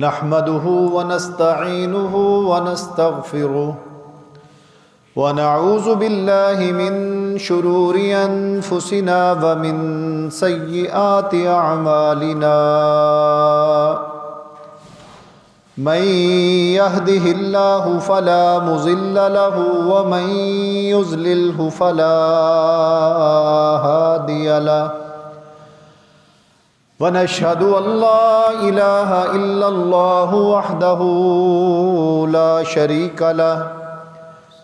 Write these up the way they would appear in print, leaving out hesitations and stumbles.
نحمده ونستعينه ونستغفره ونعوذ بالله من شرور أنفسنا ومن سيئات أعمالنا من يهده الله فلا مضل له ومن يضلله فلا هادي له ونشهد أن لا إله إلا الله وحده لا شريك له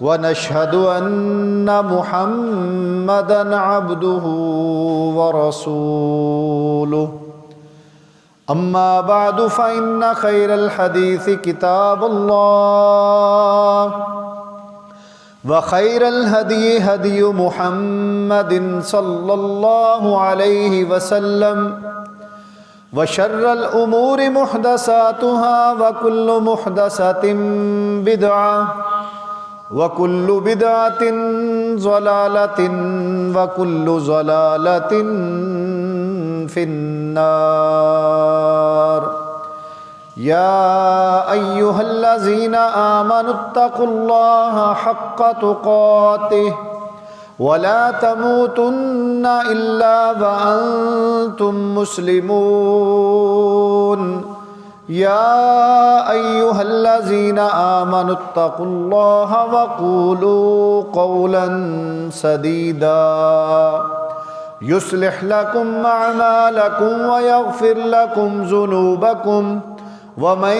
ونشهد أن محمدًا عبده ورسوله أما بعد فإن خير الحديث كتاب الله وخير الهدي هدي محمد صلى الله عليه وسلم وشر الأمور محدثاتها وكل محدثة بدعة وكل بدعة ضلالة وكل ضلالة في النار يا أيها الذين آمنوا اتقوا الله حق تقاته ولا تموتن إلا وأنتم مسلمون يا أيها الذين آمنوا اتقوا الله وقولوا قولا سديدا يصلح لكم أعمالكم ويغفر لكم ذنوبكم ومن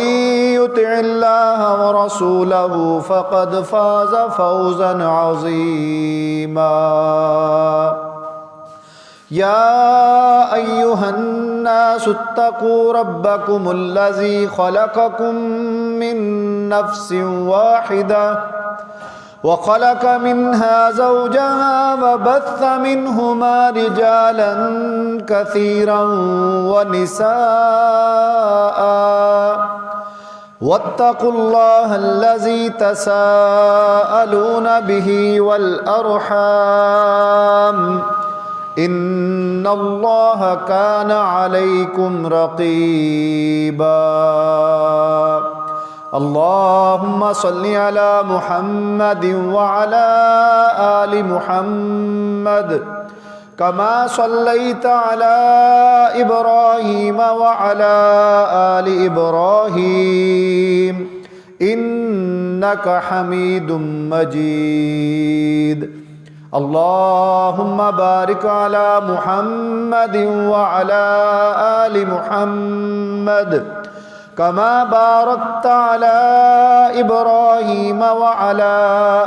يطع الله ورسوله فقد فاز فوزا عظيما يا أيها الناس اتقوا ربكم الذي خلقكم من نفس واحدة وخلق منها زوجها وبث منهما رجالا كثيرا ونساء واتقوا الله الذي تساءلون به والأرحام إن الله كان عليكم رقيبا اللهم صل على محمد وعلى آل محمد كما صليت على إبراهيم وعلى آل إبراهيم إنك حميد مجيد اللهم بارك على محمد وعلى آل محمد كما باركت على إبراهيم وعلى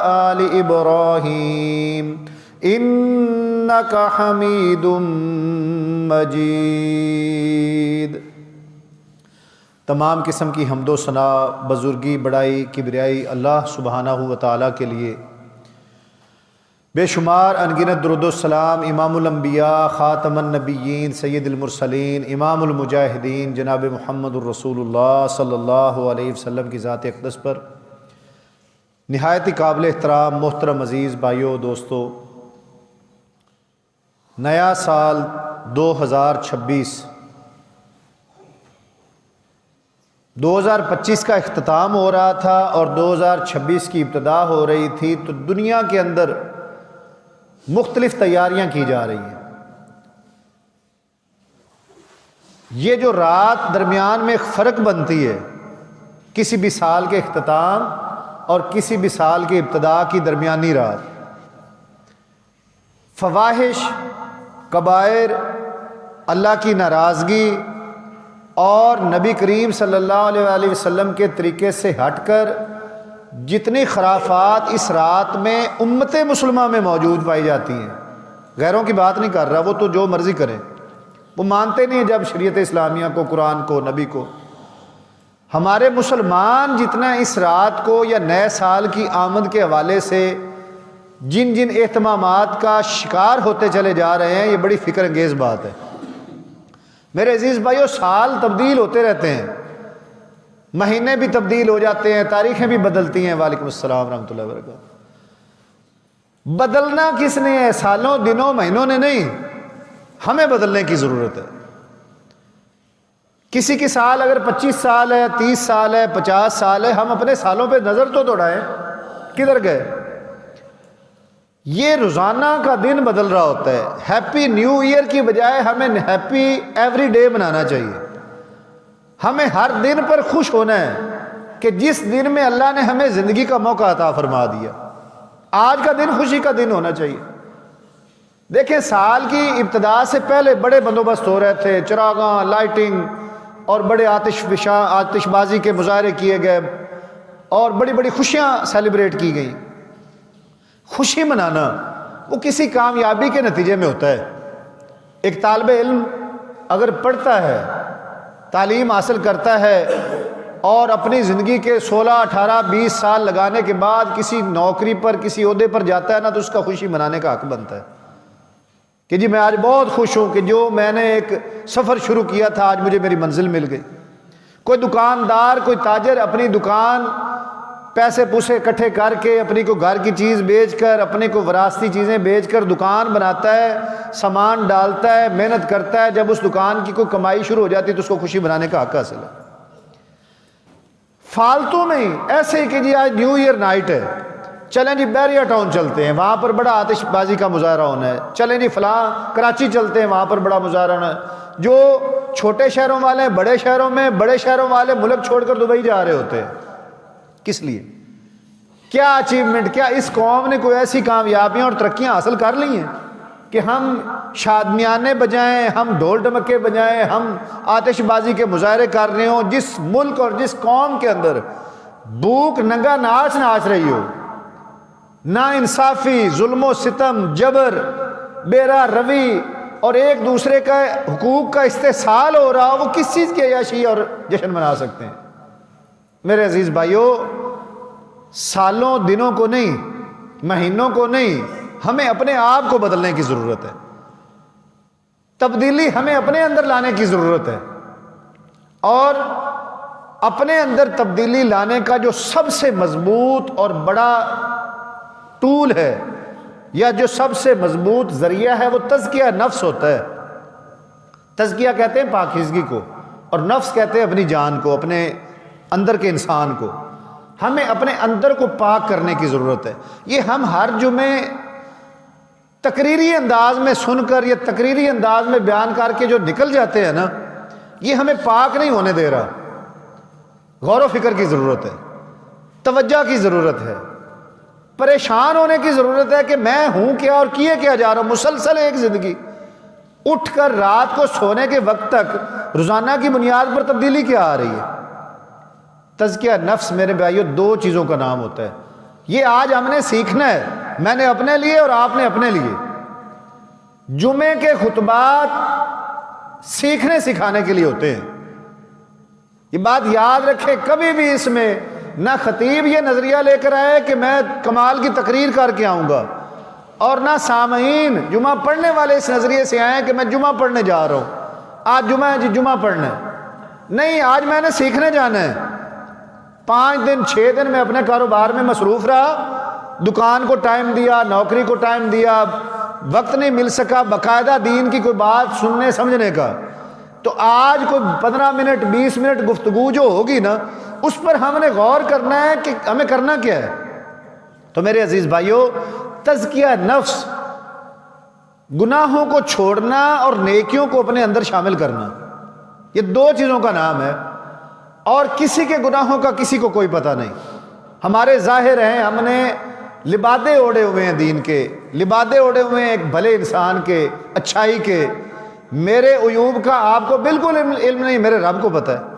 آل إبراهيم إنك حميد مجيد۔ تمام قسم کی حمد و ثنا، بزرگی، بڑائی، کبریائی اللہ سبحانہ و تعالیٰ کے لیے، بے شمار انگنت درود و سلام امام الانبیاء خاتم النبیین سید المرسلین امام المجاہدین جناب محمد الرسول اللہ صلی اللہ علیہ وسلم کی ذات اقدس پر۔ نہایت ہی قابل احترام محترم عزیز بھائیوں دوستو، نیا سال 2025 کا اختتام ہو رہا تھا اور 2026 کی ابتدا ہو رہی تھی، تو دنیا کے اندر مختلف تیاریاں کی جا رہی ہیں۔ یہ جو رات درمیان میں فرق بنتی ہے کسی بھی سال کے اختتام اور کسی بھی سال کے ابتدا کی درمیانی رات، فواحش، کبائر، اللہ کی ناراضگی اور نبی کریم صلی اللہ علیہ وآلہ وسلم کے طریقے سے ہٹ کر جتنی خرافات اس رات میں امت مسلمہ میں موجود پائی جاتی ہیں، غیروں کی بات نہیں کر رہا، وہ تو جو مرضی کریں، وہ مانتے نہیں جب شریعت اسلامیہ کو، قرآن کو، نبی کو۔ ہمارے مسلمان جتنا اس رات کو یا نئے سال کی آمد کے حوالے سے جن جن اہتمامات کا شکار ہوتے چلے جا رہے ہیں، یہ بڑی فکر انگیز بات ہے۔ میرے عزیز بھائیو، سال تبدیل ہوتے رہتے ہیں، مہینے بھی تبدیل ہو جاتے ہیں، تاریخیں بھی بدلتی ہیں۔ وعلیکم السلام ورحمۃ اللہ وبرکاتہ۔ بدلنا کس نے ہے؟ سالوں، دنوں، مہینوں نے نہیں، ہمیں بدلنے کی ضرورت ہے۔ کسی کی سال اگر 25 سال ہے، 30 سال ہے، 50 سال ہے، ہم اپنے سالوں پہ نظر تو دوڑائیں، کدھر گئے؟ یہ روزانہ کا دن بدل رہا ہوتا ہے۔ ہیپی نیو ایئر کی بجائے ہمیں ہیپی ایوری ڈے بنانا چاہیے۔ ہمیں ہر دن پر خوش ہونا ہے کہ جس دن میں اللہ نے ہمیں زندگی کا موقع عطا فرما دیا، آج کا دن خوشی کا دن ہونا چاہیے۔ دیکھیں، سال کی ابتدا سے پہلے بڑے بندوبست ہو رہے تھے، چراغاں، لائٹنگ اور بڑے آتش بازی کے مظاہرے کیے گئے اور بڑی بڑی خوشیاں سیلیبریٹ کی گئیں۔ خوشی منانا وہ کسی کامیابی کے نتیجے میں ہوتا ہے۔ ایک طالب علم اگر پڑھتا ہے، تعلیم حاصل کرتا ہے اور اپنی زندگی کے 16، 18، 20 سال لگانے کے بعد کسی نوکری پر، کسی عہدے پر جاتا ہے نا، تو اس کا خوشی منانے کا حق بنتا ہے کہ جی میں آج بہت خوش ہوں کہ جو میں نے ایک سفر شروع کیا تھا آج مجھے میری منزل مل گئی۔ کوئی دکاندار، کوئی تاجر اپنی دکان پیسے پوسے اکٹھے کر کے، اپنی کو گھر کی چیز بیچ کر، اپنے کو وراثتی چیزیں بیچ کر دکان بناتا ہے، سامان ڈالتا ہے، محنت کرتا ہے۔ جب اس دکان کی کوئی کمائی شروع ہو جاتی ہے تو اس کو خوشی منانے کا حق حاصل ہے۔ فالتو میں ہی ایسے ہی کہ جی آج نیو ایئر نائٹ ہے، چلیں جی بیریا ٹاؤن چلتے ہیں، وہاں پر بڑا آتش بازی کا مظاہرہ ہونا ہے، چلیں جی فلاں کراچی چلتے ہیں، وہاں پر بڑا مظاہرہ ہونا ہے۔ جو چھوٹے شہروں والے بڑے شہروں میں، بڑے شہروں والے ملک چھوڑ کر دبئی جا رہے ہوتے ہیں۔ کس لیے؟ کیا اچیومنٹ، کیا اس قوم نے کوئی ایسی کامیابیاں اور ترقیاں حاصل کر لی ہیں کہ ہم شادمیانے بجائیں، ہم ڈھول ڈمکے بجائیں، ہم آتش بازی کے مظاہرے کر رہے ہوں؟ جس ملک اور جس قوم کے اندر بھوک ننگا ناچ ناچ رہی ہو، نا انصافی، ظلم و ستم، جبر، بیرا روی اور ایک دوسرے کا حقوق کا استحصال ہو رہا ہو، وہ کس چیز کی عیاشی اور جشن منا سکتے ہیں؟ میرے عزیز بھائیو، سالوں دنوں کو نہیں، مہینوں کو نہیں، ہمیں اپنے آپ کو بدلنے کی ضرورت ہے۔ تبدیلی ہمیں اپنے اندر لانے کی ضرورت ہے، اور اپنے اندر تبدیلی لانے کا جو سب سے مضبوط اور بڑا ٹول ہے یا جو سب سے مضبوط ذریعہ ہے وہ تزکیہ نفس ہوتا ہے۔ تزکیہ کہتے ہیں پاکیزگی کو، اور نفس کہتے ہیں اپنی جان کو، اپنے اندر کے انسان کو۔ ہمیں اپنے اندر کو پاک کرنے کی ضرورت ہے۔ یہ ہم ہر جمعے تقریری انداز میں سن کر یا تقریری انداز میں بیان کر کے جو نکل جاتے ہیں نا، یہ ہمیں پاک نہیں ہونے دے رہا۔ غور و فکر کی ضرورت ہے، توجہ کی ضرورت ہے، پریشان ہونے کی ضرورت ہے کہ میں ہوں کیا اور کیے کیا جا رہا ہوں۔ مسلسل ایک زندگی، اٹھ کر رات کو سونے کے وقت تک روزانہ کی بنیاد پر تبدیلی کیا آ رہی ہے؟ تزکیہ نفس میرے بھائیو دو چیزوں کا نام ہوتا ہے۔ یہ آج ہم نے سیکھنا ہے، میں نے اپنے لیے اور آپ نے اپنے لیے۔ جمعے کے خطبات سیکھنے سکھانے کے لیے ہوتے ہیں۔ یہ بات یاد رکھے، کبھی بھی اس میں نہ خطیب یہ نظریہ لے کر آئے کہ میں کمال کی تقریر کر کے آؤں گا، اور نہ سامعین جمعہ پڑھنے والے اس نظریے سے آئیں کہ میں جمعہ پڑھنے جا رہا ہوں، آج جمعہ ہے جی جمعہ پڑھنا ہے۔ نہیں، آج میں نے سیکھنے جانا ہے۔ 5 دن 6 دن میں اپنے کاروبار میں مصروف رہا، دکان کو ٹائم دیا، نوکری کو ٹائم دیا، وقت نہیں مل سکا باقاعدہ دین کی کوئی بات سننے سمجھنے کا۔ تو آج کوئی 15 منٹ 20 منٹ گفتگو جو ہوگی نا، اس پر ہم نے غور کرنا ہے کہ ہمیں کرنا کیا ہے۔ تو میرے عزیز بھائیو، تزکیہ نفس، گناہوں کو چھوڑنا اور نیکیوں کو اپنے اندر شامل کرنا، یہ دو چیزوں کا نام ہے، اور کسی کے گناہوں کا کسی کو کوئی پتہ نہیں۔ ہمارے ظاہر ہیں، ہم نے لبادے اوڑے ہوئے ہیں دین کے، لبادے اوڑے ہوئے ہیں ایک بھلے انسان کے، اچھائی کے۔ میرے عیوب کا آپ کو بالکل علم نہیں، میرے رب کو پتہ ہے،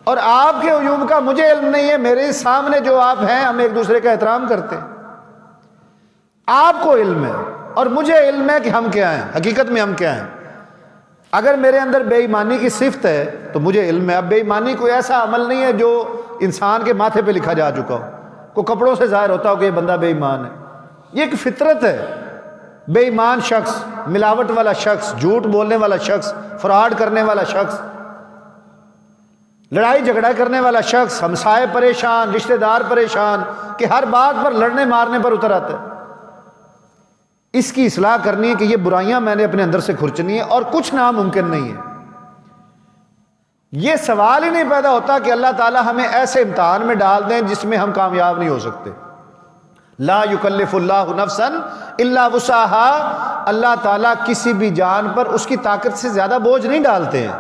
اور آپ کے عیوب کا مجھے علم نہیں ہے۔ میرے سامنے جو آپ ہیں، ہم ایک دوسرے کا احترام کرتے ہیں، آپ کو علم ہے اور مجھے علم ہے کہ ہم کیا ہیں، حقیقت میں ہم کیا ہیں۔ اگر میرے اندر بے ایمانی کی صفت ہے تو مجھے علم ہے۔ اب بے ایمانی کوئی ایسا عمل نہیں ہے جو انسان کے ماتھے پہ لکھا جا چکا ہو، کوئی کپڑوں سے ظاہر ہوتا ہو کہ یہ بندہ بے ایمان ہے۔ یہ ایک فطرت ہے۔ بے ایمان شخص، ملاوٹ والا شخص، جھوٹ بولنے والا شخص، فراڈ کرنے والا شخص، لڑائی جھگڑا کرنے والا شخص، ہمسائے پریشان، رشتہ دار پریشان، کہ ہر بات پر لڑنے مارنے پر اتر آتا ہے۔ اس کی اصلاح کرنی ہے کہ یہ برائیاں میں نے اپنے اندر سے کھرچنی ہے، اور کچھ ناممکن نہیں ہے۔ یہ سوال ہی نہیں پیدا ہوتا کہ اللہ تعالیٰ ہمیں ایسے امتحان میں ڈال دیں جس میں ہم کامیاب نہیں ہو سکتے۔ لا یکلف اللہ نفسا الا وسعها، اللہ تعالیٰ کسی بھی جان پر اس کی طاقت سے زیادہ بوجھ نہیں ڈالتے ہیں۔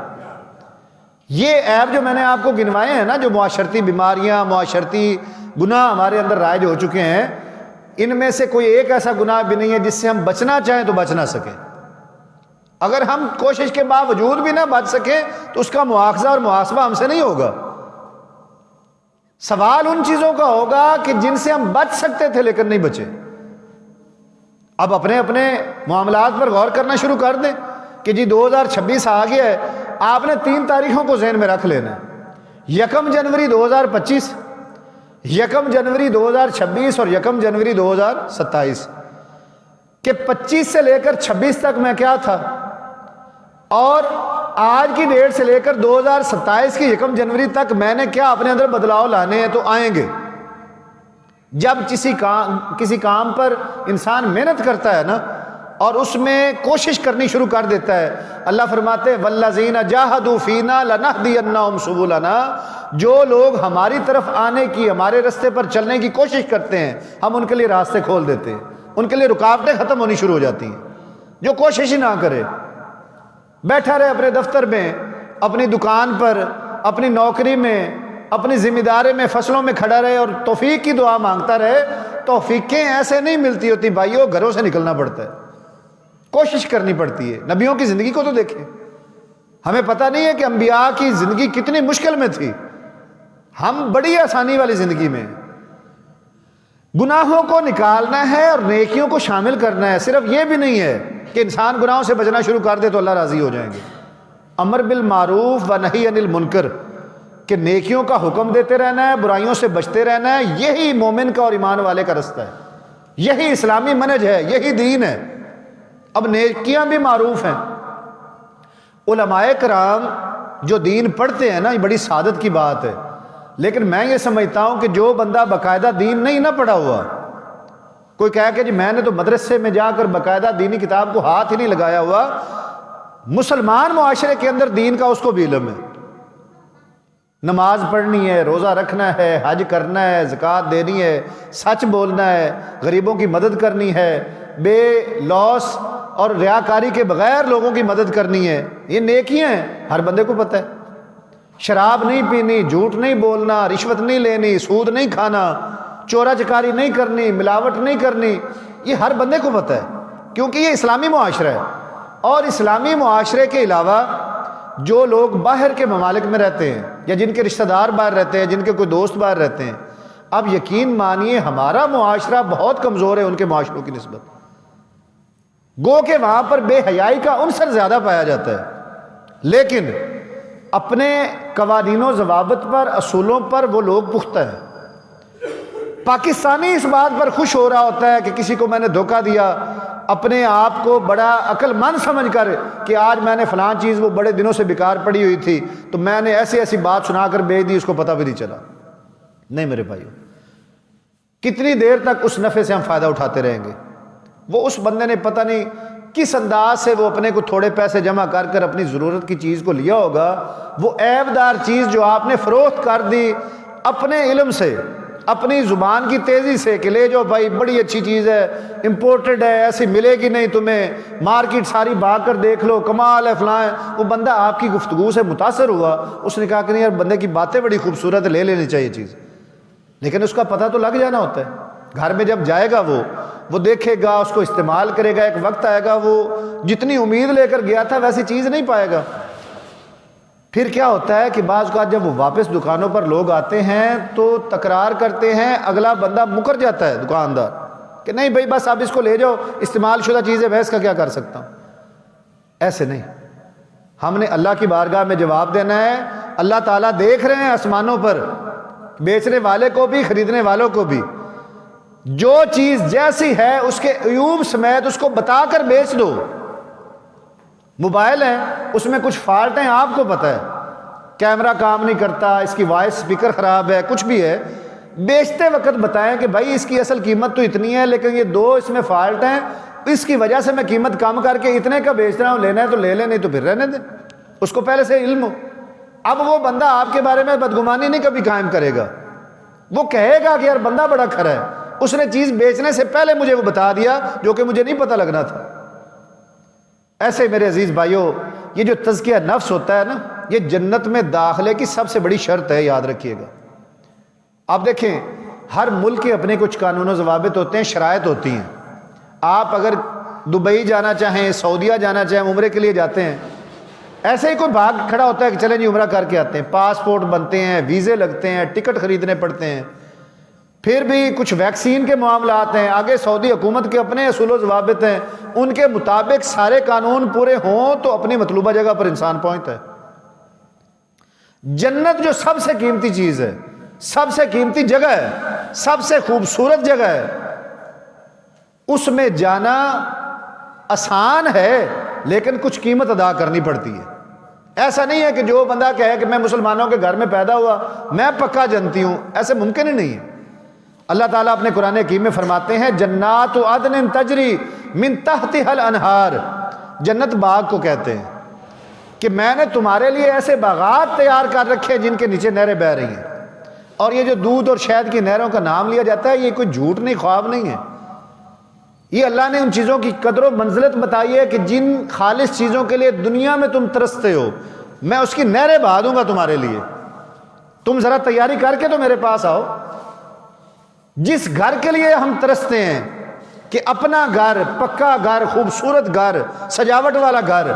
یہ عیب جو میں نے آپ کو گنوائے ہیں نا، جو معاشرتی بیماریاں، معاشرتی گناہ ہمارے اندر رائج ہو چکے ہیں، ان میں سے کوئی ایک ایسا گناہ بھی نہیں ہے جس سے ہم بچنا چاہیں تو بچ نہ سکیں۔ اگر ہم کوشش کے باوجود بھی نہ بچ سکیں تو اس کا مواخذہ اور محاسبہ ہم سے نہیں ہوگا۔ سوال ان چیزوں کا ہوگا کہ جن سے ہم بچ سکتے تھے لیکن نہیں بچے۔ اب اپنے اپنے معاملات پر غور کرنا شروع کر دیں کہ جی 2026 آ گیا ہے، آپ نے 3 تاریخوں کو ذہن میں رکھ لینا ہے، 1 جنوری 2025، 1 جنوری 2026 اور 1 جنوری 2027، کہ 25 سے لے کر 26 تک میں کیا تھا، اور آج کی ڈیٹ سے لے کر 2027 کی 1 جنوری تک میں نے کیا اپنے اندر بدلاؤ لانے ہیں۔ تو آئیں گے جب کسی کام پر انسان محنت کرتا ہے نا اور اس میں کوشش کرنی شروع کر دیتا ہے، اللہ فرماتے ہیں والذین جاہدوا فینا لنہدینہم سبلنا، جو لوگ ہماری طرف آنے کی، ہمارے راستے پر چلنے کی کوشش کرتے ہیں، ہم ان کے لیے راستے کھول دیتے ہیں، ان کے لیے رکاوٹیں ختم ہونی شروع ہو جاتی ہیں۔ جو کوشش ہی نہ کرے، بیٹھا رہے اپنے دفتر میں، اپنی دکان پر، اپنی نوکری میں، اپنی ذمہ داری میں، فصلوں میں کھڑا رہے اور توفیق کی دعا مانگتا رہے، توفیقیں ایسے نہیں ملتی ہوتی بھائیو، گھروں سے نکلنا پڑتا ہے، کوشش کرنی پڑتی ہے۔ نبیوں کی زندگی کو تو دیکھیں، ہمیں پتہ نہیں ہے کہ انبیاء کی زندگی کتنی مشکل میں تھی، ہم بڑی آسانی والی زندگی میں۔ گناہوں کو نکالنا ہے اور نیکیوں کو شامل کرنا ہے۔ صرف یہ بھی نہیں ہے کہ انسان گناہوں سے بچنا شروع کر دے تو اللہ راضی ہو جائیں گے۔ امر بالمعروف و نہی عن المنکر، کہ نیکیوں کا حکم دیتے رہنا ہے، برائیوں سے بچتے رہنا ہے، یہی مومن کا اور ایمان والے کا رستہ ہے، یہی اسلامی منہج ہے، یہی دین ہے۔ اب نیکیاں بھی معروف ہیں۔ علماء کرام جو دین پڑھتے ہیں نا، یہ بڑی سعادت کی بات ہے، لیکن میں یہ سمجھتا ہوں کہ جو بندہ باقاعدہ دین نہیں نہ پڑھا ہوا، کوئی کہا کہ جی میں نے تو مدرسے میں جا کر باقاعدہ دینی کتاب کو ہاتھ ہی نہیں لگایا ہوا، مسلمان معاشرے کے اندر دین کا اس کو بھی علم ہے، نماز پڑھنی ہے، روزہ رکھنا ہے، حج کرنا ہے، زکوٰۃ دینی ہے، سچ بولنا ہے، غریبوں کی مدد کرنی ہے، بے لوث اور ریاکاری کے بغیر لوگوں کی مدد کرنی ہے، یہ نیکیاں ہیں، ہر بندے کو پتہ ہے۔ شراب نہیں پینی، جھوٹ نہیں بولنا، رشوت نہیں لینی، سود نہیں کھانا، چورا چکاری نہیں کرنی، ملاوٹ نہیں کرنی، یہ ہر بندے کو پتہ ہے، کیونکہ یہ اسلامی معاشرہ ہے۔ اور اسلامی معاشرے کے علاوہ جو لوگ باہر کے ممالک میں رہتے ہیں یا جن کے رشتہ دار باہر رہتے ہیں، جن کے کوئی دوست باہر رہتے ہیں، اب یقین مانیے ہمارا معاشرہ بہت کمزور ہے ان کے معاشروں کی نسبت، گو کہ وہاں پر بے حیائی کا عنصر زیادہ پایا جاتا ہے، لیکن اپنے قوانین و ضوابط پر، اصولوں پر وہ لوگ پختہ ہیں۔ پاکستانی اس بات پر خوش ہو رہا ہوتا ہے کہ کسی کو میں نے دھوکہ دیا، اپنے آپ کو بڑا عقل مند سمجھ کر کہ آج میں نے فلاں چیز وہ بڑے دنوں سے بیکار پڑی ہوئی تھی تو میں نے ایسی ایسی بات سنا کر بھیج دی، اس کو پتہ بھی نہیں چلا۔ نہیں میرے بھائیو، کتنی دیر تک اس نفع سے ہم فائدہ اٹھاتے رہیں گے؟ وہ اس بندے نے پتہ نہیں کس انداز سے وہ اپنے کو تھوڑے پیسے جمع کر کر اپنی ضرورت کی چیز کو لیا ہوگا، وہ عیب دار چیز جو آپ نے فروخت کر دی اپنے علم سے، اپنی زبان کی تیزی سے کہ لے جاؤ بھائی بڑی اچھی چیز ہے، امپورٹڈ ہے، ایسی ملے گی نہیں تمہیں، مارکیٹ ساری بھاگ کر دیکھ لو، کمال ہے فلاں ہے۔ وہ بندہ آپ کی گفتگو سے متاثر ہوا، اس نے کہا کہ نہیں یار بندے کی باتیں بڑی خوبصورت ہے، لے لینی چاہیے چیز، لیکن اس کا پتہ تو لگ جانا ہوتا ہے۔ گھر میں جب جائے گا وہ دیکھے گا، اس کو استعمال کرے گا، ایک وقت آئے گا وہ جتنی امید لے کر گیا تھا ویسی چیز نہیں پائے گا۔ پھر کیا ہوتا ہے کہ بعض اوقات جب وہ واپس دکانوں پر لوگ آتے ہیں تو تکرار کرتے ہیں، اگلا بندہ مکر جاتا ہے دکاندار کہ نہیں بھائی بس آپ اس کو لے جاؤ، استعمال شدہ چیز ہے، میں اس کا کیا کر سکتا ہوں۔ ایسے نہیں، ہم نے اللہ کی بارگاہ میں جواب دینا ہے۔ اللہ تعالیٰ دیکھ رہے ہیں آسمانوں پر، بیچنے والے کو بھی خریدنے والوں کو بھی، جو چیز جیسی ہے اس کے عیوب سمیت اس کو بتا کر بیچ دو۔ موبائل ہے، اس میں کچھ فالٹ ہیں، آپ کو پتہ ہے، کیمرہ کام نہیں کرتا، اس کی وائس اسپیکر خراب ہے، کچھ بھی ہے، بیچتے وقت بتائیں کہ بھائی اس کی اصل قیمت تو اتنی ہے لیکن یہ 2 اس میں فالٹ ہیں، اس کی وجہ سے میں قیمت کم کر کے اتنے کا بیچ رہا ہوں، لینا ہے تو لے لیں نہیں تو پھر رہنے دیں، اس کو پہلے سے علم ہو۔ اب وہ بندہ آپ کے بارے میں بدگمانی نہیں کبھی قائم کرے گا، وہ کہے گا کہ یار بندہ بڑا کھرا ہے، اس نے چیز بیچنے سے پہلے مجھے وہ بتا دیا جو کہ مجھے نہیں پتہ لگنا تھا۔ ایسے میرے عزیز بھائیوں، یہ جو تزکیہ نفس ہوتا ہے نا، یہ جنت میں داخلے کی سب سے بڑی شرط ہے، یاد رکھیے گا۔ آپ دیکھیں ہر ملک کے اپنے کچھ قانون و ضوابط ہوتے ہیں، شرائط ہوتی ہیں۔ آپ اگر دبئی جانا چاہیں، سعودیہ جانا چاہیں، عمرے کے لیے جاتے ہیں، ایسے ہی کوئی بھاگ کھڑا ہوتا ہے کہ چلیں جی عمرہ کر کے آتے ہیں، پاسپورٹ بنتے ہیں، ویزے لگتے ہیں، ٹکٹ خریدنے پڑتے ہیں، پھر بھی کچھ ویکسین کے معاملات ہیں، آگے سعودی حکومت کے اپنے اصول و ضوابط ہیں، ان کے مطابق سارے قانون پورے ہوں تو اپنی مطلوبہ جگہ پر انسان پہنچتا ہے۔ جنت جو سب سے قیمتی چیز ہے، سب سے قیمتی جگہ ہے، سب سے خوبصورت جگہ ہے، اس میں جانا آسان ہے لیکن کچھ قیمت ادا کرنی پڑتی ہے۔ ایسا نہیں ہے کہ جو بندہ کہے کہ میں مسلمانوں کے گھر میں پیدا ہوا میں پکا جنتی ہوں، ایسے ممکن ہی نہیں ہے۔ اللہ تعالیٰ اپنے قرآن حکیم میں فرماتے ہیں جنات عدن تجری من تحتها الانہار، جنت باغ کو کہتے ہیں کہ میں نے تمہارے لیے ایسے باغات تیار کر رکھے جن کے نیچے نہریں بہہ رہی ہیں۔ اور یہ جو دودھ اور شہد کی نہروں کا نام لیا جاتا ہے، یہ کوئی جھوٹ نہیں، خواب نہیں ہے، یہ اللہ نے ان چیزوں کی قدر و منزلت بتائی ہے کہ جن خالص چیزوں کے لیے دنیا میں تم ترستے ہو، میں اس کی نہریں بہا دوں گا تمہارے لیے، تم ذرا تیاری کر کے تو میرے پاس آؤ۔ جس گھر کے لیے ہم ترستے ہیں کہ اپنا گھر، پکا گھر، خوبصورت گھر، سجاوٹ والا گھر،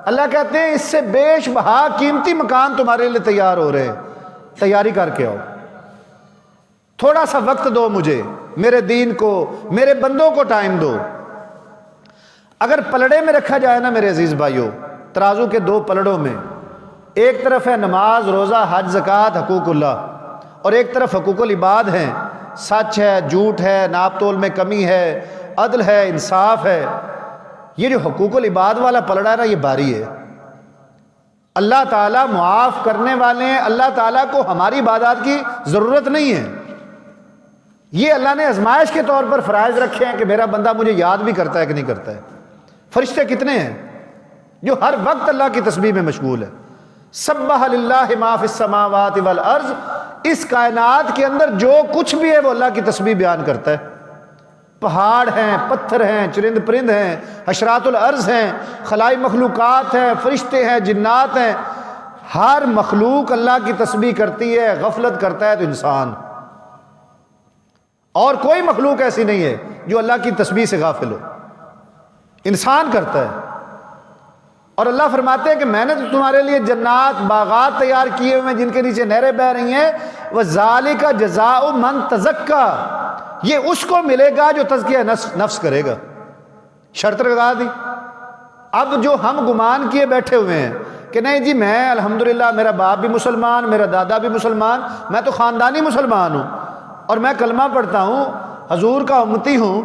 اللہ کہتے ہیں اس سے بیش بہا قیمتی مکان تمہارے لیے تیار ہو رہے ہیں، تیاری کر کے آؤ، تھوڑا سا وقت دو مجھے، میرے دین کو، میرے بندوں کو ٹائم دو۔ اگر پلڑے میں رکھا جائے نا میرے عزیز بھائیوں، ترازو کے دو پلڑوں میں، ایک طرف ہے نماز، روزہ، حج، زکوٰۃ، حقوق اللہ، اور ایک طرف حقوق العباد ہیں، سچ ہے، جھوٹ ہے، ناپ تول میں کمی ہے، عدل ہے، انصاف ہے۔ یہ جو حقوق العباد والا پلڑا ہے نا، یہ بھاری ہے۔ اللہ تعالیٰ معاف کرنے والے ہیں، اللہ تعالیٰ کو ہماری عبادات کی ضرورت نہیں ہے، یہ اللہ نے آزمائش کے طور پر فرائض رکھے ہیں کہ میرا بندہ مجھے یاد بھی کرتا ہے کہ نہیں کرتا ہے۔ فرشتے کتنے ہیں جو ہر وقت اللہ کی تسبیح میں مشغول ہے۔ سبح للہ ما فی السماوات والارض، اس کائنات کے اندر جو کچھ بھی ہے وہ اللہ کی تسبیح بیان کرتا ہے۔ پہاڑ ہیں، پتھر ہیں، چرند پرند ہیں، حشرات الارض ہیں، خلائی مخلوقات ہیں، فرشتے ہیں، جنات ہیں، ہر مخلوق اللہ کی تسبیح کرتی ہے۔ غفلت کرتا ہے تو انسان، اور کوئی مخلوق ایسی نہیں ہے جو اللہ کی تسبیح سے غافل ہو، انسان کرتا ہے۔ اور اللہ فرماتے ہیں کہ میں نے تو تمہارے لیے جنات، باغات تیار کیے ہوئے ہیں جن کے نیچے نہریں بہہ رہی ہیں، وَذَلِكَ جَزَاءُ مَن تَزَكَّىٰ، یہ اس کو ملے گا جو تزکیہ نفس کرے گا۔ شرط لگا دی۔ اب جو ہم گمان کیے بیٹھے ہوئے ہیں کہ نہیں جی میں الحمدللہ میرا باپ بھی مسلمان، میرا دادا بھی مسلمان، میں تو خاندانی مسلمان ہوں اور میں کلمہ پڑھتا ہوں، حضور کا امتی ہوں،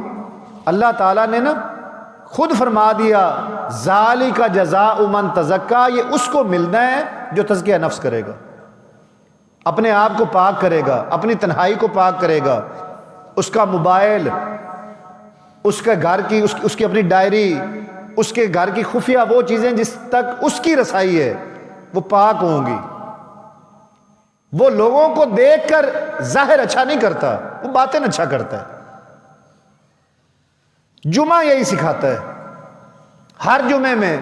اللہ تعالیٰ نے نا خود فرما دیا ذالک جزاء من تزکیٰ، یہ اس کو ملنا ہے جو تزکیہ نفس کرے گا، اپنے آپ کو پاک کرے گا، اپنی تنہائی کو پاک کرے گا، اس کا موبائل، اس کے گھر کی اس کی اپنی ڈائری، اس کے گھر کی خفیہ وہ چیزیں جس تک اس کی رسائی ہے وہ پاک ہوں گی۔ وہ لوگوں کو دیکھ کر ظاہر اچھا نہیں کرتا، وہ باطن اچھا کرتا ہے۔ جمعہ یہی سکھاتا ہے، ہر جمعے میں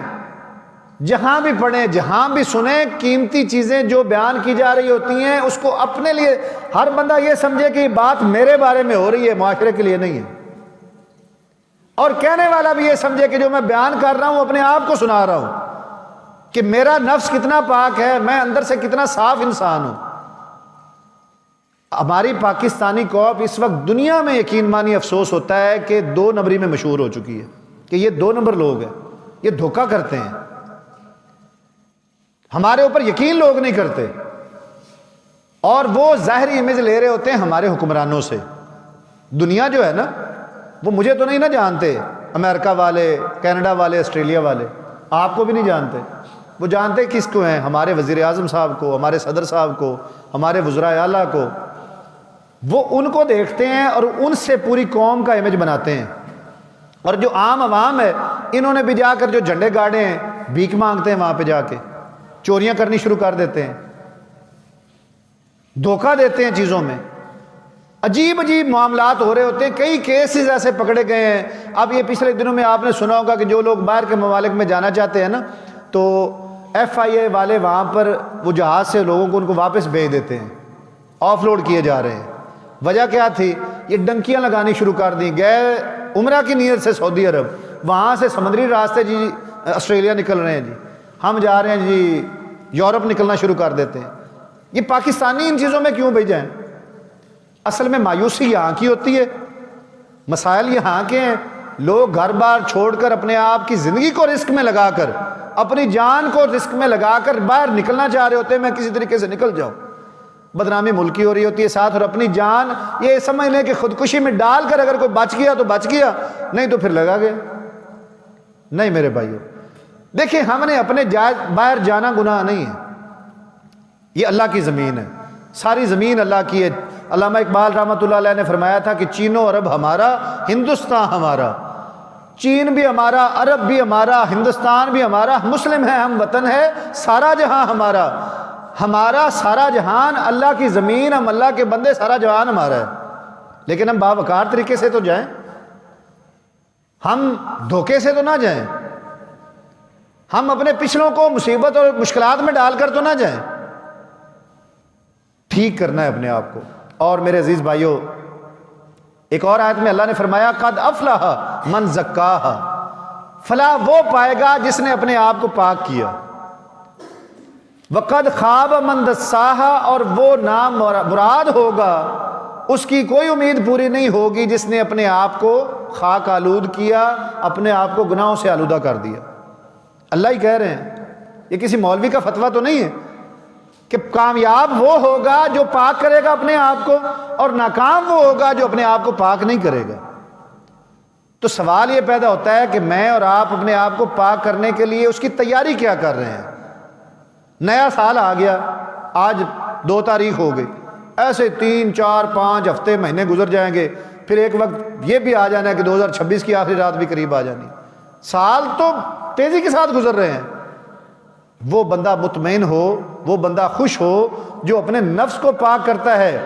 جہاں بھی پڑھیں، جہاں بھی سنیں، قیمتی چیزیں جو بیان کی جا رہی ہوتی ہیں اس کو اپنے لیے ہر بندہ یہ سمجھے کہ یہ بات میرے بارے میں ہو رہی ہے، معاشرے کے لیے نہیں ہے، اور کہنے والا بھی یہ سمجھے کہ جو میں بیان کر رہا ہوں اپنے آپ کو سنا رہا ہوں کہ میرا نفس کتنا پاک ہے، میں اندر سے کتنا صاف انسان ہوں۔ ہماری پاکستانی قوم اس وقت دنیا میں یقین مانی افسوس ہوتا ہے کہ 2 نمبری میں مشہور ہو چکی ہے کہ یہ 2 نمبر لوگ ہیں، یہ دھوکہ کرتے ہیں، ہمارے اوپر یقین لوگ نہیں کرتے، اور وہ ظاہری امیج لے رہے ہوتے ہیں ہمارے حکمرانوں سے۔ دنیا جو ہے نا وہ مجھے تو نہیں نہ جانتے، امریکہ والے، کینیڈا والے، آسٹریلیا والے، آپ کو بھی نہیں جانتے، وہ جانتے کس کو ہیں؟ ہمارے وزیر اعظم صاحب کو، ہمارے صدر صاحب کو، ہمارے وزراء اعلیٰ کو۔ وہ ان کو دیکھتے ہیں اور ان سے پوری قوم کا امیج بناتے ہیں، اور جو عام عوام ہے انہوں نے بھی جا کر جو جھنڈے گاڑے ہیں، بھیک مانگتے ہیں وہاں پہ جا کے، چوریاں کرنی شروع کر دیتے ہیں، دھوکہ دیتے ہیں چیزوں میں، عجیب عجیب معاملات ہو رہے ہوتے ہیں، کئی کیسز ایسے پکڑے گئے ہیں۔ اب یہ پچھلے دنوں میں آپ نے سنا ہوگا کہ جو لوگ باہر کے ممالک میں جانا چاہتے ہیں نا، تو FIA والے وہاں پر وہ جہاز سے لوگوں کو ان کو واپس بھیج دیتے ہیں، آف لوڈ کیے جا رہے ہیں۔ وجہ کیا تھی؟ یہ ڈنکیاں لگانی شروع کر دیں، گئے عمرہ کی نیت سے سعودی عرب، وہاں سے سمندری راستے جی آسٹریلیا نکل رہے ہیں، جی ہم جا رہے ہیں جی یورپ نکلنا شروع کر دیتے ہیں۔ یہ پاکستانی ان چیزوں میں کیوں بھیجیں؟ اصل میں مایوسی یہاں کی ہوتی ہے، مسائل یہاں کے ہیں، لوگ گھر بار چھوڑ کر اپنے آپ کی زندگی کو رسک میں لگا کر، اپنی جان کو رسک میں لگا کر باہر نکلنا چاہ رہے ہوتے ہیں، میں کسی طریقے سے نکل جاؤں، بدنامی ملک کی ہو رہی ہوتی ہے ساتھ، اور اپنی جان یہ سمجھ لیں کہ خودکشی میں ڈال کر اگر کوئی بچ گیا تو بچ گیا، نہیں تو پھر لگا گیا۔ نہیں میرے بھائیوں، دیکھیں ہم نے اپنے باہر جانا گناہ نہیں ہے، یہ اللہ کی زمین ہے، ساری زمین اللہ کی ہے۔ علامہ اقبال رحمۃ اللہ علیہ نے فرمایا تھا کہ چین و عرب ہمارا، ہندوستان ہمارا، چین بھی ہمارا، عرب بھی ہمارا، ہندوستان بھی ہمارا، مسلم ہے ہم، وطن ہے سارا جہاں ہمارا، ہمارا سارا جہان اللہ کی زمین، ہم اللہ کے بندے، سارا جہان ہمارا ہے، لیکن ہم باوقار طریقے سے تو جائیں، ہم دھوکے سے تو نہ جائیں، ہم اپنے پچھلوں کو مصیبت اور مشکلات میں ڈال کر تو نہ جائیں، ٹھیک کرنا ہے اپنے آپ کو۔ اور میرے عزیز بھائیوں، ایک اور آیت میں اللہ نے فرمایا قد افلح من زکاہا، فلاح وہ پائے گا جس نے اپنے آپ کو پاک کیا، وقد خاب من دساہا، اور وہ نام مراد ہوگا، اس کی کوئی امید پوری نہیں ہوگی جس نے اپنے آپ کو خاک آلود کیا، اپنے آپ کو گناہوں سے آلودہ کر دیا۔ اللہ ہی کہہ رہے ہیں، یہ کسی مولوی کا فتویٰ تو نہیں ہے کہ کامیاب وہ ہوگا جو پاک کرے گا اپنے آپ کو، اور ناکام وہ ہوگا جو اپنے آپ کو پاک نہیں کرے گا۔ تو سوال یہ پیدا ہوتا ہے کہ میں اور آپ اپنے آپ کو پاک کرنے کے لیے اس کی تیاری کیا کر رہے ہیں؟ نیا سال آ گیا، آج 2 تاریخ ہو گئی، ایسے 3 4 5 ہفتے مہینے گزر جائیں گے، پھر ایک وقت یہ بھی آ جانا ہے کہ 2026 کی آخری رات بھی قریب آ جانی۔ سال تو تیزی کے ساتھ گزر رہے ہیں۔ وہ بندہ مطمئن ہو، وہ بندہ خوش ہو جو اپنے نفس کو پاک کرتا ہے۔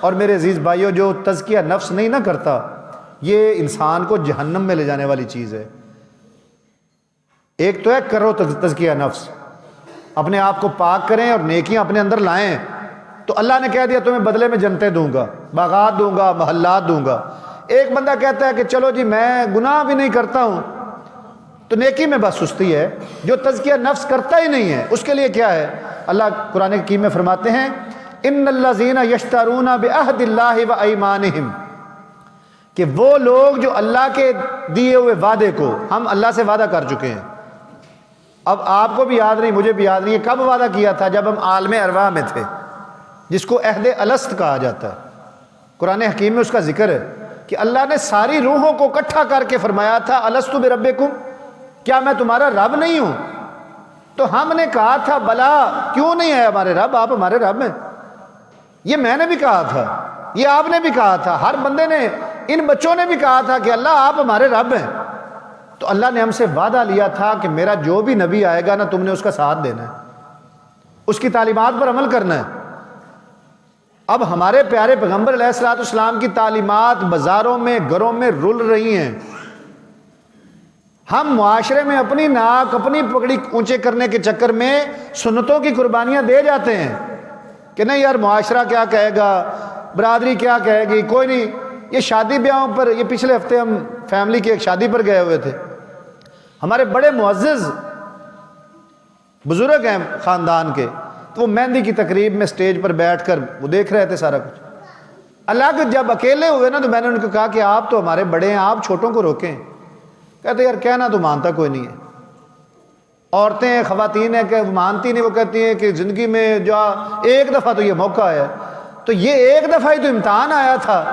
اور میرے عزیز بھائیوں، جو تزکیہ نفس نہیں نہ کرتا، یہ انسان کو جہنم میں لے جانے والی چیز ہے۔ ایک تو ہے کرو تزکیہ نفس، اپنے آپ کو پاک کریں اور نیکیاں اپنے اندر لائیں، تو اللہ نے کہہ دیا تمہیں بدلے میں جنتیں دوں گا، باغات دوں گا، محلات دوں گا۔ ایک بندہ کہتا ہے کہ چلو جی میں گناہ بھی نہیں کرتا ہوں، تو نیکی میں بس سستی ہے۔ جو تزکیہ نفس کرتا ہی نہیں ہے، اس کے لیے کیا ہے؟ اللہ قرآن حکیم میں فرماتے ہیں ان الذین یشترون بعہد اللہ وایمانہم، کہ وہ لوگ جو اللہ کے دیے ہوئے وعدے کو، ہم اللہ سے وعدہ کر چکے ہیں، اب آپ کو بھی یاد نہیں، مجھے بھی یاد نہیں ہے کب وعدہ کیا تھا، جب ہم عالم ارواح میں تھے، جس کو عہد الست کہا جاتا ہے۔ قرآن حکیم میں اس کا ذکر ہے کہ اللہ نے ساری روحوں کو اکٹھا کر کے فرمایا تھا الست بربکم، کیا میں تمہارا رب نہیں ہوں؟ تو ہم نے کہا تھا بلا، کیوں نہیں ہے ہمارے رب، آپ ہمارے رب ہیں۔ یہ میں نے بھی کہا تھا، یہ آپ نے بھی کہا تھا، ہر بندے نے، ان بچوں نے بھی کہا تھا کہ اللہ آپ ہمارے رب ہیں۔ تو اللہ نے ہم سے وعدہ لیا تھا کہ میرا جو بھی نبی آئے گا نا، تم نے اس کا ساتھ دینا ہے، اس کی تعلیمات پر عمل کرنا ہے۔ اب ہمارے پیارے پیغمبر علیہ الصلوۃ والسلام کی تعلیمات بازاروں میں، گھروں میں رل رہی ہیں، ہم معاشرے میں اپنی ناک، اپنی پگڑی اونچے کرنے کے چکر میں سنتوں کی قربانیاں دے جاتے ہیں کہ نہیں یار معاشرہ کیا کہے گا، برادری کیا کہے گی، کوئی نہیں۔ یہ شادی بیاہوں پر، یہ پچھلے ہفتے ہم فیملی کی ایک شادی پر گئے ہوئے تھے، ہمارے بڑے معزز بزرگ ہیں خاندان کے، تو وہ مہندی کی تقریب میں سٹیج پر بیٹھ کر وہ دیکھ رہے تھے سارا کچھ۔ اللہ کے جب اکیلے ہوئے نا، تو میں نے ان کو کہا کہ آپ تو ہمارے بڑے ہیں، آپ چھوٹوں کو روکیں۔ کہتے یار کہنا تو مانتا کوئی نہیں ہے، عورتیں ہیں، خواتین ہیں، کہ مانتی نہیں، وہ کہتی ہیں کہ زندگی میں جو ایک دفعہ تو یہ موقع آیا، تو یہ ایک دفعہ ہی تو امتحان آیا تھا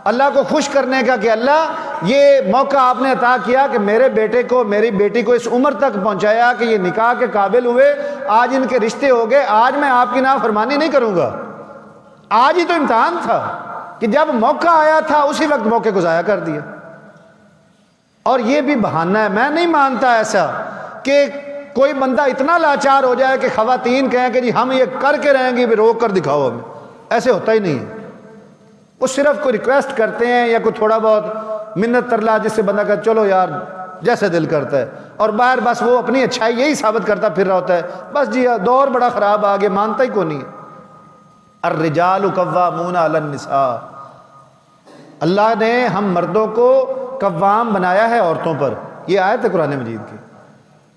اللہ کو خوش کرنے کا کہ اللہ یہ موقع آپ نے عطا کیا کہ میرے بیٹے کو، میری بیٹی کو اس عمر تک پہنچایا کہ یہ نکاح کے قابل ہوئے، آج ان کے رشتے ہو گئے، آج میں آپ کی نافرمانی نہیں کروں گا۔ آج ہی تو امتحان تھا کہ جب موقع آیا تھا اسی وقت موقع کو ضائع کر دیا۔ اور یہ بھی بہانہ ہے، میں نہیں مانتا ایسا کہ کوئی بندہ اتنا لاچار ہو جائے کہ خواتین کہیں کہ جی ہم یہ کر کے رہیں گے، بھی روک کر دکھاؤ ہمیں، ایسے ہوتا ہی نہیں ہے۔ وہ صرف کوئی ریکویسٹ کرتے ہیں یا کوئی تھوڑا بہت منت ترلا، جس سے بندہ کہتا چلو یار جیسے دل کرتا ہے، اور باہر بس وہ اپنی اچھائی یہی ثابت کرتا پھر رہا ہوتا ہے، بس جی دور بڑا خراب آگے، مانتا ہی کون نہیں ہے۔ الرجال قوامون علی النساء، اللہ نے ہم مردوں کو قوام بنایا ہے عورتوں پر، یہ آیت ہے قرآن مجید کی۔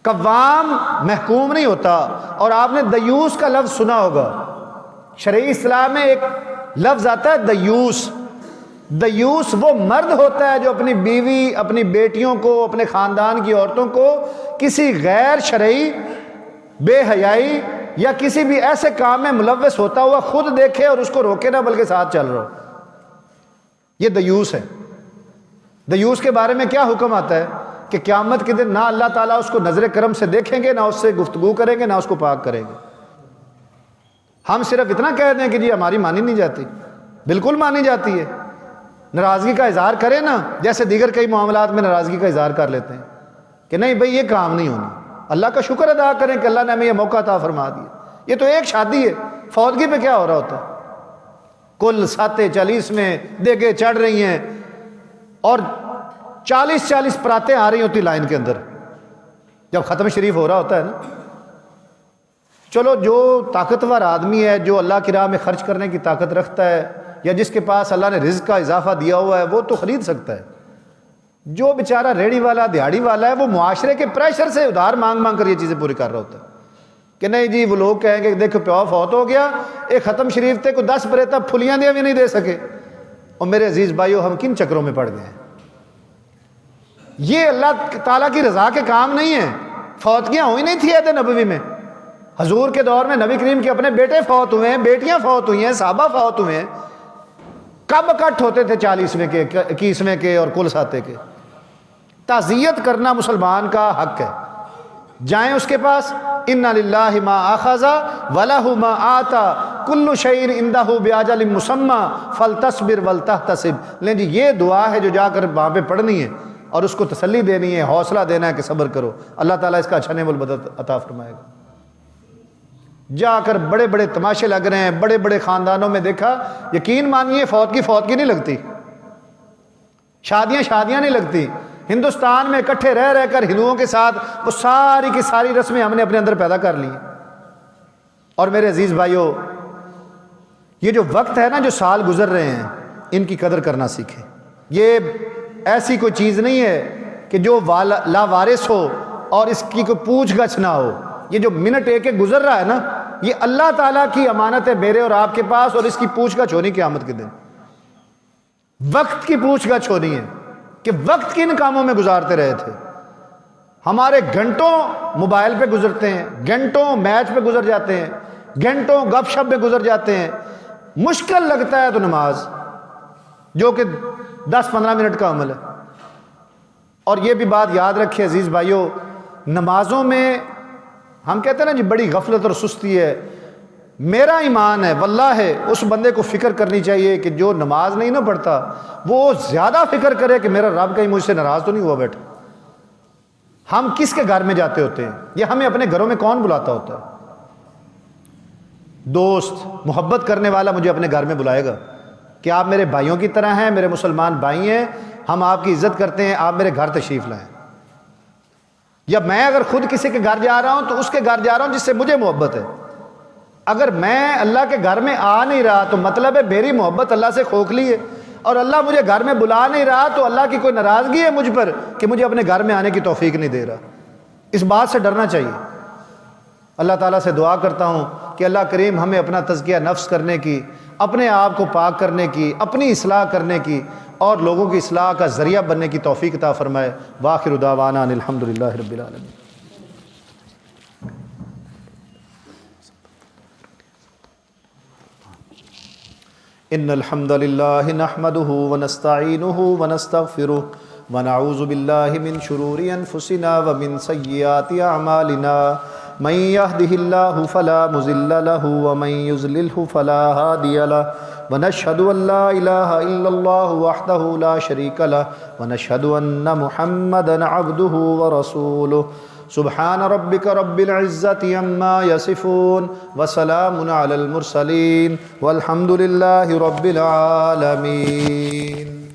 قوام محکوم نہیں ہوتا، اور آپ نے دیوس کا لفظ سنا ہوگا، شرعی اسلام میں ایک لفظ آتا ہے دیوس۔ دیوس وہ مرد ہوتا ہے جو اپنی بیوی، اپنی بیٹیوں کو، اپنے خاندان کی عورتوں کو کسی غیر شرعی بے حیائی یا کسی بھی ایسے کام میں ملوث ہوتا ہوا خود دیکھے اور اس کو روکے نہ بلکہ ساتھ چل رہا ہو، یہ دیوس ہے۔ دیوس کے بارے میں کیا حکم آتا ہے کہ قیامت کے دن نہ اللہ تعالیٰ اس کو نظر کرم سے دیکھیں گے، نہ اس سے گفتگو کریں گے، نہ اس کو پاک کریں گے۔ ہم صرف اتنا کہہ دیں کہ جی ہماری مانی نہیں جاتی، بالکل مانی جاتی ہے۔ ناراضگی کا اظہار کریں نا، جیسے دیگر کئی معاملات میں ناراضگی کا اظہار کر لیتے ہیں کہ نہیں بھئی یہ کام نہیں ہونا، اللہ کا شکر ادا کریں کہ اللہ نے ہمیں یہ موقع عطا فرما دیا۔ یہ تو ایک شادی ہے، فوتگی پہ کیا ہو رہا ہوتا ہے؟ کل 7:40 میں دیگیں چڑھ رہی ہیں اور 40 پراتیں آ رہی ہوتی لائن کے اندر جب ختم شریف ہو رہا ہوتا ہے نا۔ چلو جو طاقتور آدمی ہے، جو اللہ کی راہ میں خرچ کرنے کی طاقت رکھتا ہے، یا جس کے پاس اللہ نے رزق کا اضافہ دیا ہوا ہے، وہ تو خرید سکتا ہے۔ جو بیچارہ ریڑھی والا، دیہڑی والا ہے، وہ معاشرے کے پریشر سے ادھار مانگ مانگ کر یہ چیزیں پوری کر رہا ہوتا ہے کہ نہیں جی وہ لوگ کہیں گے دیکھو پیو فوت ہو گیا، ایک ختم شریف تے کو 10 بریتا پھلیاں دیا بھی نہیں دے سکے۔ اور میرے عزیز بھائیو، ہم کن چکروں میں پڑ گئے ہیں؟ یہ اللہ تعالیٰ کی رضا کے کام نہیں ہیں۔ فوتگیاں ہوئی نہیں تھی عہد نبوی میں، حضور کے دور میں نبی کریم کے اپنے بیٹے فوت ہوئے ہیں، بیٹیاں فوت ہوئی ہیں، صحابہ فوت ہوئے ہیں۔ کب اکٹھ ہوتے تھے 40ویں کے، 21ویں کے اور کل ساتے کے؟ تعزیت کرنا مسلمان کا حق ہے۔ جائیں اس کے پاس، ان للہ ما اخذ ولہ ما آتا کل شیء عندہ باجل مسمى فلتصبر ولتحتسب۔ لیں جی یہ دعا ہے جو جا کر وہاں پہ پڑھنی ہے اور اس کو تسلی دینی ہے، حوصلہ دینا ہے کہ صبر کرو، اللہ تعالیٰ اس کا اچھا نعم البدل عطا فرمائے گا۔ جا کر بڑے بڑے تماشے لگ رہے ہیں، بڑے بڑے خاندانوں میں دیکھا، یقین مانیے فوتگی نہیں لگتی، شادیاں نہیں لگتی۔ ہندوستان میں اکٹھے رہ کر ہندوؤں کے ساتھ وہ ساری کی ساری رسمیں ہم نے اپنے اندر پیدا کر لی ہیں۔ اور میرے عزیز بھائیو، یہ جو وقت ہے نا، جو سال گزر رہے ہیں، ان کی قدر کرنا سیکھیں۔ یہ ایسی کوئی چیز نہیں ہے کہ جو لاوارث ہو اور اس کی کوئی پوچھ گچھ نہ ہو۔ یہ جو منٹ ایک ایک گزر رہا ہے نا، یہ اللہ تعالیٰ کی امانت ہے میرے اور آپ کے پاس، اور اس کی پوچھ گچھ ہونی قیامت کے دن۔ وقت کی پوچھ گچھ ہونی ہے کہ وقت کن کاموں میں گزارتے رہے تھے۔ ہمارے گھنٹوں موبائل پہ گزرتے ہیں، گھنٹوں میچ پہ گزر جاتے ہیں، گھنٹوں گپ شپ میں گزر جاتے ہیں۔ مشکل لگتا ہے تو نماز، جو کہ 10-15 منٹ کا عمل ہے۔ اور یہ بھی بات یاد رکھیں عزیز بھائیو، نمازوں میں ہم کہتے ہیں نا جی بڑی غفلت اور سستی ہے۔ میرا ایمان ہے واللہ ہے، اس بندے کو فکر کرنی چاہیے کہ جو نماز نہیں نہ پڑھتا، وہ زیادہ فکر کرے کہ میرا رب کہیں مجھ سے ناراض تو نہیں ہوا بیٹھا۔ ہم کس کے گھر میں جاتے ہوتے ہیں؟ یہ ہمیں اپنے گھروں میں کون بلاتا ہوتا ہے؟ دوست، محبت کرنے والا مجھے اپنے گھر میں بلائے گا کہ آپ میرے بھائیوں کی طرح ہیں، میرے مسلمان بھائی ہیں، ہم آپ کی عزت کرتے ہیں، آپ میرے گھر تشریف لائیں۔ یا میں اگر خود کسی کے گھر جا رہا ہوں تو اس کے گھر جا رہا ہوں جس سے مجھے محبت ہے۔ اگر میں اللہ کے گھر میں آ نہیں رہا تو مطلب ہے میری محبت اللہ سے کھوکھلی ہے، اور اللہ مجھے گھر میں بلا نہیں رہا تو اللہ کی کوئی ناراضگی ہے مجھ پر کہ مجھے اپنے گھر میں آنے کی توفیق نہیں دے رہا۔ اس بات سے ڈرنا چاہیے۔ اللہ تعالیٰ سے دعا کرتا ہوں کہ اللہ کریم ہمیں اپنا تزکیہ نفس کرنے کی، اپنے آپ کو پاک کرنے کی، اپنی اصلاح کرنے کی اور لوگوں کی اصلاح کا ذریعہ بننے کی توفیق عطا فرمائے۔ وآخر دعوانا ان الحمدللہ رب العالمین۔ ان الحمد للہ نحمده ونستعینه ونستغفره ونعوذ باللہ من شرور انفسنا ومن سیئات اعمالنا من يهده الله فلا مضل له ومن يضلل فلا هادي له ونشهد ان لا اله الا الله وحده لا شريك له ونشهد ان محمدا عبده ورسوله سبحان ربک رب العزت عما یصفون وسلام علی المرسلین والحمد للہ رب العالمین.